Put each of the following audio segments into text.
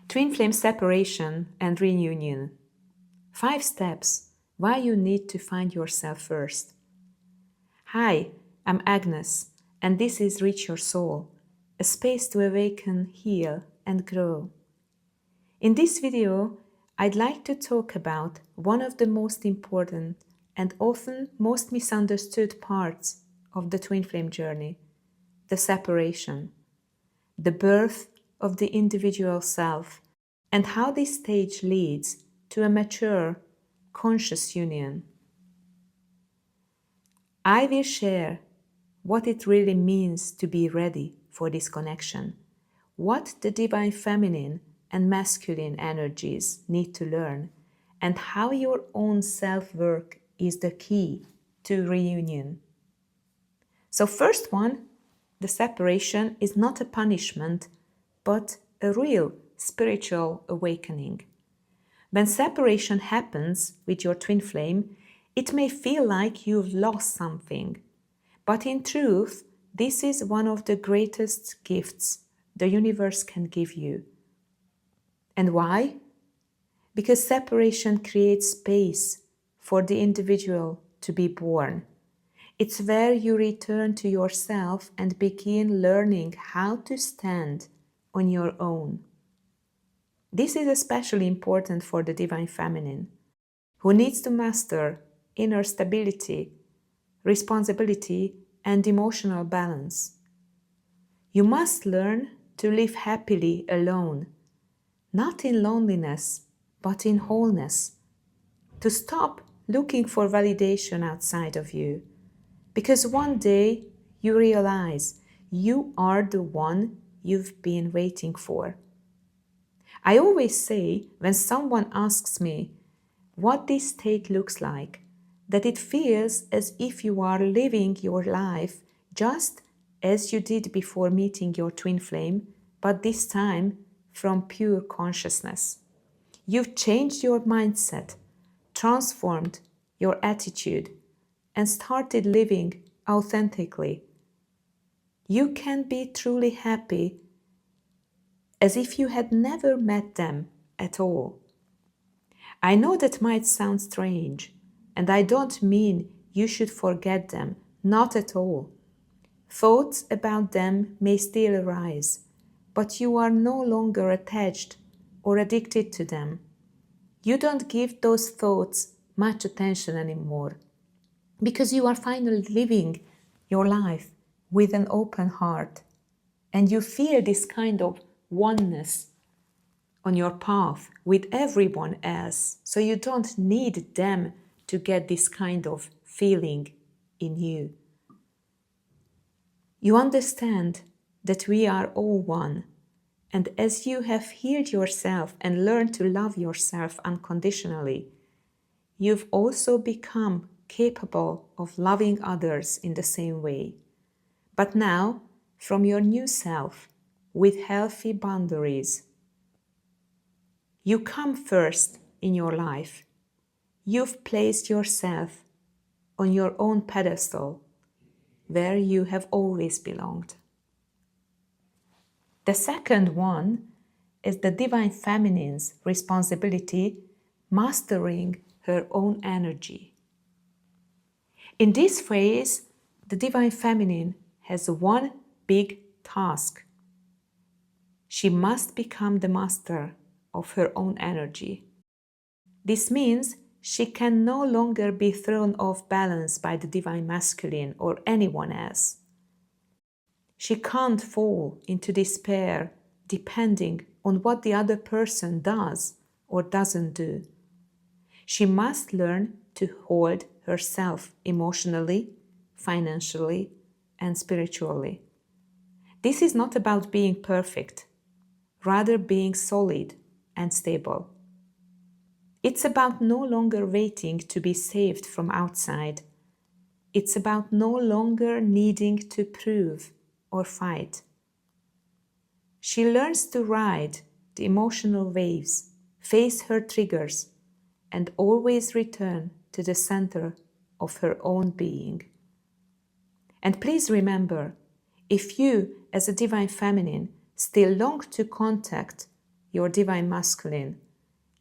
Twin flame separation and reunion. 5 steps why you need to find yourself first. Hi, I'm Agnes, and this is Reach Your Soul, a space to awaken, heal, and grow. In this video, I'd like to talk about one of the most important and often most misunderstood parts of the twin flame journey, the separation, the birth of the individual self, and how this stage leads to a mature, conscious union. I will share what it really means to be ready for this connection, what the divine feminine and masculine energies need to learn, and how your own self-work is the key to reunion. So first one, the separation is not a punishment, but a real spiritual awakening. When separation happens with your twin flame, it may feel like you've lost something, but in truth, this is one of the greatest gifts the universe can give you. And why? Because separation creates space for the individual to be born. It's where you return to yourself and begin learning how to stand on your own. This is especially important for the divine feminine, who needs to master inner stability, responsibility, and emotional balance. You must learn to live happily alone, not in loneliness, but in wholeness. To stop looking for validation outside of you, because one day you realize you are the one you've been waiting for. I always say when someone asks me what this state looks like, that it feels as if you are living your life just as you did before meeting your twin flame, but this time from pure consciousness. You've changed your mindset, transformed your attitude, and started living authentically. You can be truly happy as if you had never met them at all. I know that might sound strange, and I don't mean you should forget them, not at all. Thoughts about them may still arise, but you are no longer attached or addicted to them. You don't give those thoughts much attention anymore, because you are finally living your life with an open heart, and you feel this kind of oneness on your path with everyone else, so you don't need them to get this kind of feeling in you. You understand that we are all one, and as you have healed yourself and learned to love yourself unconditionally, you've also become capable of loving others in the same way. But now, from your new self, with healthy boundaries. You come first in your life. You've placed yourself on your own pedestal, where you have always belonged. The second one is the divine feminine's responsibility, mastering her own energy. In this phase, the divine feminine has one big task. She must become the master of her own energy. This means she can no longer be thrown off balance by the divine masculine or anyone else. She can't fall into despair depending on what the other person does or doesn't do. She must learn to hold herself emotionally, financially, and spiritually. This is not about being perfect, rather being solid and stable. It's about no longer waiting to be saved from outside. It's about no longer needing to prove or fight. She learns to ride the emotional waves, face her triggers, and always return to the center of her own being. And please remember, if you, as a divine feminine, still long to contact your divine masculine,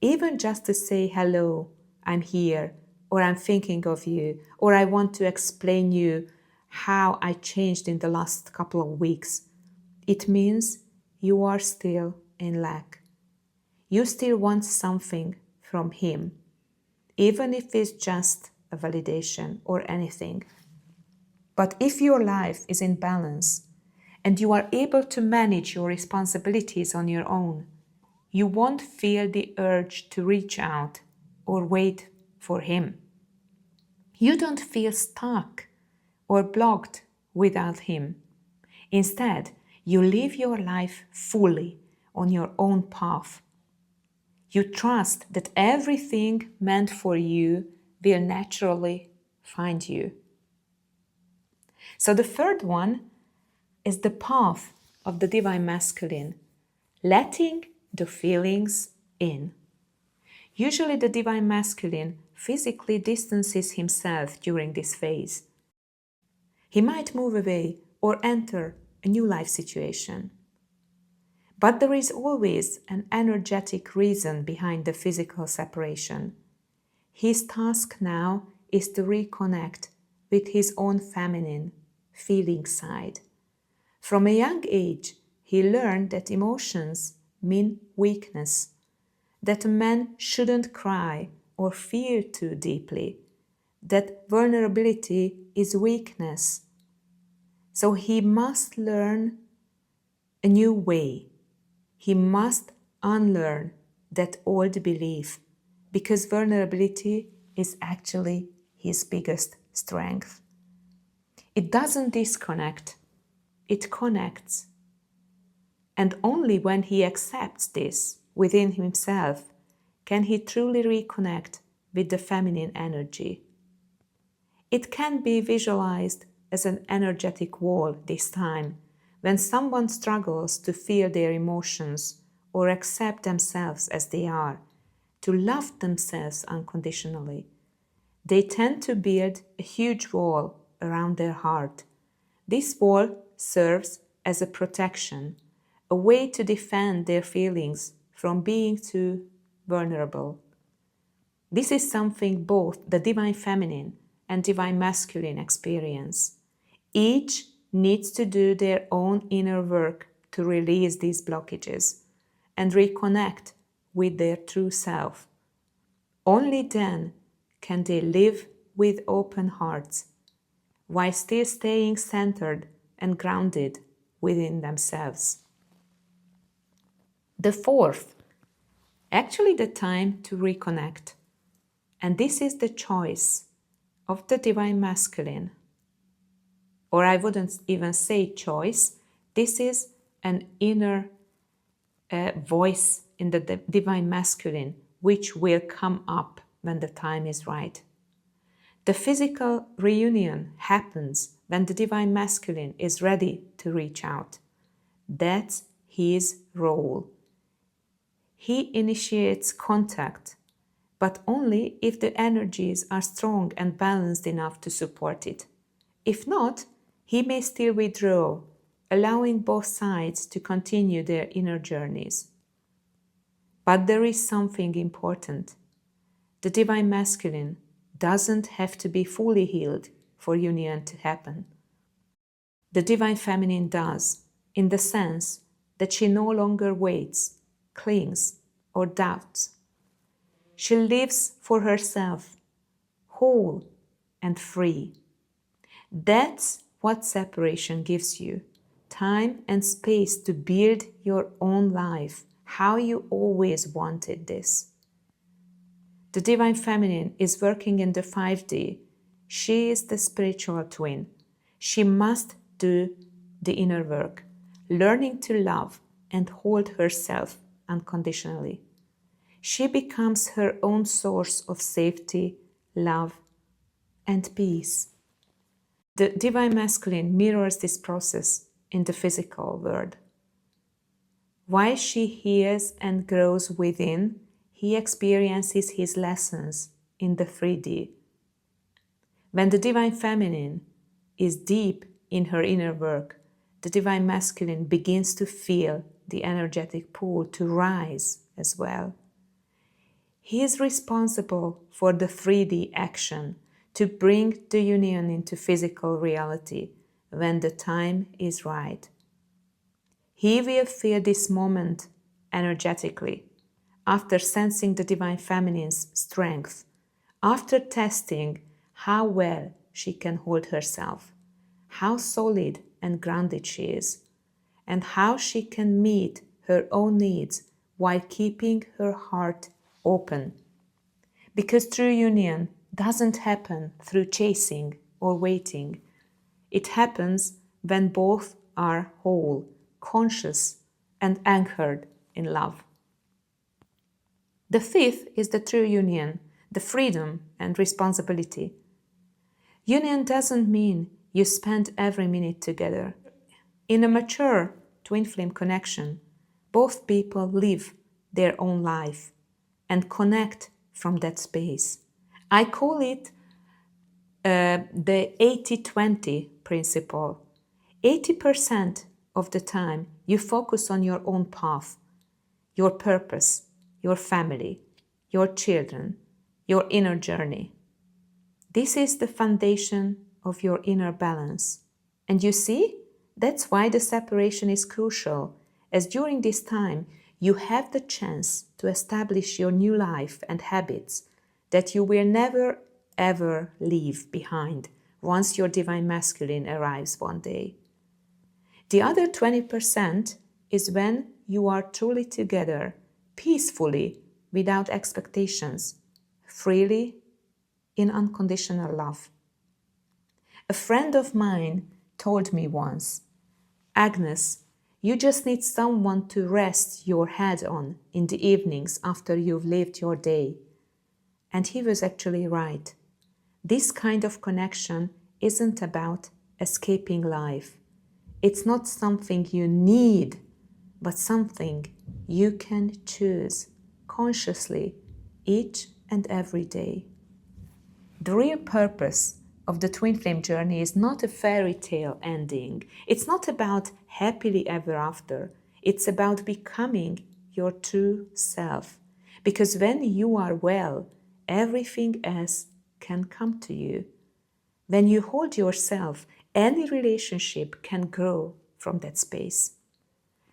even just to say hello, I'm here, or I'm thinking of you, or I want to explain you how I changed in the last couple of weeks, it means you are still in lack. You still want something from him, even if it's just a validation or anything. But if your life is in balance and you are able to manage your responsibilities on your own, you won't feel the urge to reach out or wait for him. You don't feel stuck or blocked without him. Instead, you live your life fully on your own path. You trust that everything meant for you will naturally find you. So the third one is the path of the divine masculine, letting the feelings in. Usually the divine masculine physically distances himself during this phase. He might move away or enter a new life situation. But there is always an energetic reason behind the physical separation. His task now is to reconnect with his own feminine, feeling side. From a young age, he learned that emotions mean weakness, that a man shouldn't cry or feel too deeply, that vulnerability is weakness. So he must learn a new way. He must unlearn that old belief, because vulnerability is actually his biggest strength. It doesn't disconnect, it connects. And only when he accepts this within himself can he truly reconnect with the feminine energy. It can be visualized as an energetic wall this time, when someone struggles to feel their emotions or accept themselves as they are, to love themselves unconditionally. They tend to build a huge wall around their heart. This wall serves as a protection, a way to defend their feelings from being too vulnerable. This is something both the divine feminine and divine masculine experience. Each needs to do their own inner work to release these blockages and reconnect with their true self. Only then can they live with open hearts while still staying centered and grounded within themselves. The fourth, actually the time to reconnect, and this is the choice of the divine masculine. Or I wouldn't even say choice, this is an inner voice in the divine masculine which will come up when the time is right. The physical reunion happens when the divine masculine is ready to reach out. That's his role. He initiates contact, but only if the energies are strong and balanced enough to support it. If not, he may still withdraw, allowing both sides to continue their inner journeys. But there is something important. The divine masculine doesn't have to be fully healed for union to happen. The divine feminine does, in the sense that she no longer waits, clings, or doubts. She lives for herself, whole and free. That's what separation gives you. Time and space to build your own life, how you always wanted this. The divine feminine is working in the 5D. She is the spiritual twin. She must do the inner work, learning to love and hold herself unconditionally. She becomes her own source of safety, love, and peace. The divine masculine mirrors this process in the physical world. While she hears and grows within, he experiences his lessons in the 3D. When the divine feminine is deep in her inner work, the divine masculine begins to feel the energetic pool to rise as well. He is responsible for the 3D action to bring the union into physical reality when the time is right. He will feel this moment energetically, after sensing the Divine Feminine's strength, after testing how well she can hold herself, how solid and grounded she is, and how she can meet her own needs while keeping her heart open. Because true union doesn't happen through chasing or waiting. It happens when both are whole, conscious, and anchored in love. The fifth is the true union, the freedom and responsibility. Union doesn't mean you spend every minute together. In a mature twin flame connection, both people live their own life and connect from that space. I call it the 80-20 principle. 80% of the time you focus on your own path, your purpose, your family, your children, your inner journey. This is the foundation of your inner balance. And you see, that's why the separation is crucial, as during this time you have the chance to establish your new life and habits that you will never ever leave behind once your Divine Masculine arrives one day. The other 20% is when you are truly together, peacefully, without expectations, freely, in unconditional love. A friend of mine told me once, Agnes, you just need someone to rest your head on in the evenings after you've lived your day. And he was actually right. This kind of connection isn't about escaping life. It's not something you need, but something you can choose consciously each and every day. The real purpose of the twin flame journey is not a fairy tale ending. It's not about happily ever after. It's about becoming your true self. Because when you are well, everything else can come to you. When you hold yourself, any relationship can grow from that space.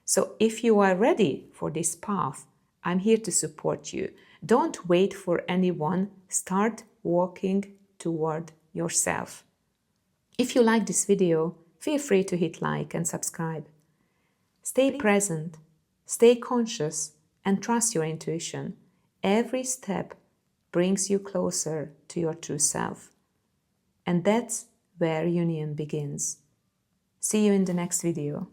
So if you are ready for this path, I'm here to support you. Don't wait for anyone. Start walking toward yourself. If you like this video, feel free to hit like and subscribe. Stay present, stay conscious, and trust your intuition. Every step brings you closer to your true self. And that's where union begins. See you in the next video.